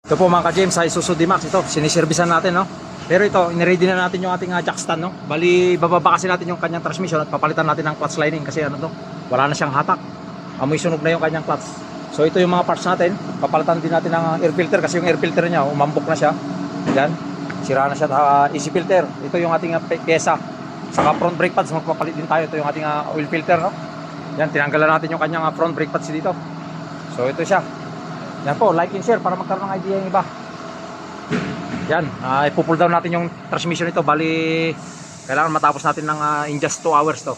Ito po mga ka-James, sa Isuzu D-Max, ito, siniservisan natin, no? Pero ito, iniready na natin yung ating jack stand, no? Bali, bababa kasi natin yung kanyang transmission at papalitan natin ng clutch lining kasi ano to, wala na siyang hatak. Amoy sunog na yung kanyang clutch. So ito yung mga parts natin, papalitan din natin ng air filter kasi yung air filter niya, umambok na siya. Yan, sira na siya, easy filter. Ito yung ating pyesa. Saka front brake pads, magpapalit din tayo. Ito yung ating oil filter, no? Yan, tinanggalan natin yung kanyang front brake pads dito. So ito siya. Yan po, like and share para magkaroon ng idea yung iba. Yan, ipupull down natin yung transmission nito. Bali, kailangan matapos natin ng in just 2 hours to.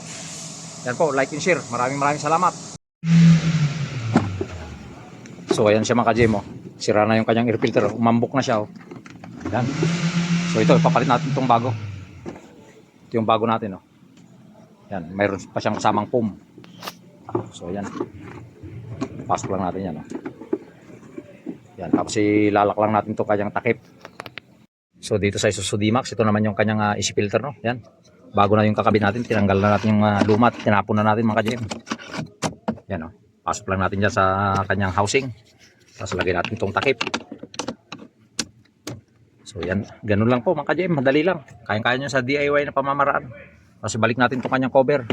Yan po, like and share. Maraming salamat. So ayan siya mga ka-GM, oh. Sira na yung kanyang air filter, umambok na siya, oh. Yan. So ito, ipapalit natin itong bago. Ito yung bago natin, oh. Yan, mayroon pa siyang kasamang foam. So ayan. Pasok lang natin yan, oh. Yan, tapos ilalak lang natin to kanyang takip. So dito sa Isuzu D-Max, ito naman yung kanyang easy filter, no? Yan. Bago na yung kakabit natin, tinanggal na natin yung lumat, tinapon na natin mga ka-GM. Yan, oh. Pasok lang natin dyan sa kanyang housing. Tapos lagay natin itong takip. So yan, ganun lang po mga ka-GM, madali lang. Kayang-kaya nyo sa DIY na pamamaraan. Tapos balik natin itong kanyang cover.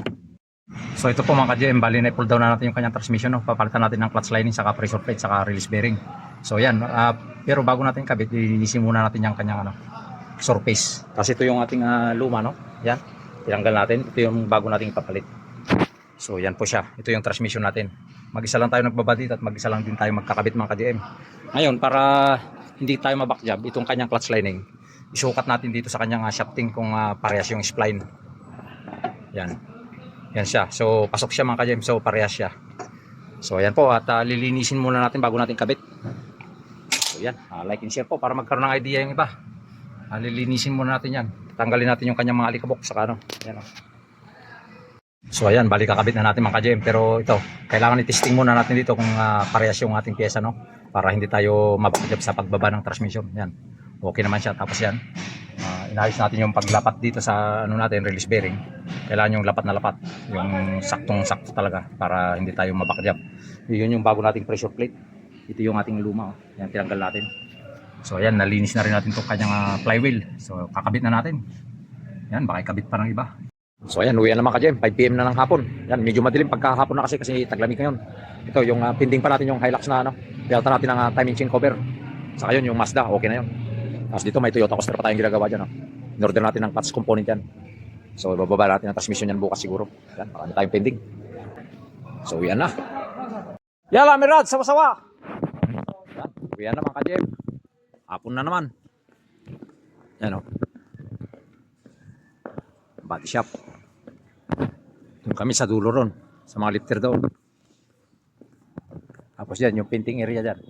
So ito po mga ka-GM, bali na i-pull down na natin yung kanyang transmission, no? Papalitan natin ng clutch lining, saka pressure plate, saka release bearing. So yan, pero bago natin kabit, lilinisin muna natin yung kanyang surface. Kasi ito yung ating luma, no? Yan, tinanggal natin. Ito yung bago nating ipapalit. So yan po siya, ito yung transmission natin. Mag-isa lang tayo nagbabadit at mag-isa lang din tayo magkakabit mga ka-GM. Ngayon, para hindi tayo mabackjob, itong kanyang clutch lining, isukat natin dito sa kanyang shafting kung parehas yung spline. Yan. Yan siya. So pasok siya mga ka-GM. So parehas siya. So ayan po, at lilinisin muna natin bago natin kabit. So yan, like and share po para magkaroon ng idea yung iba. Lilinisin muna natin yan. Tanggalin natin yung kanyang mga alikabok sa ano. Yan, oh. So ayan, balik kakabit na natin mga ka-GM. Pero ito, kailangan i-testing muna natin dito kung parehas yung ating pyesa, no? Para hindi tayo mabackjob sa pagbaba ng transmission. Yan, okay naman siya. Tapos yan, inayos natin yung paglapat dito sa ano natin, release bearing. Kailangan yung lapat na lapat, yung saktong-sakto talaga para hindi tayo mabackjob. Yun yung bago nating pressure plate. Ito yung ating luma, oh. Yan, tinanggal natin. So ayan, nalinis na rin natin itong kanyang flywheel. So kakabit na natin. Yan, baka ikabit pa ng iba. So ayan, uwi na naman ka-GM, 5 PM na ng hapon. Yan, medyo madilim pagkahapon na kasi taglamig ngayon. Ito yung pending pa natin yung Hilux na ano. Pinalitan natin ng timing chain cover. Saka yun yung Mazda, okay na yun. Tapos dito may Toyota Coaster pa tayong ginagawa dyan, oh. In-order natin ng parts component yan. So bababa natin ang transmission yan bukas siguro. Yan, marami tayong pending. So uwi na. Yala, Mirad, sawa-sawa. Yan, uwi na mga ka-GM. Hapon na naman. Yan, oh. Body shop. Doon kami sa dulo ron, sa mga lifter doon. Tapos yan, yung painting area dyan.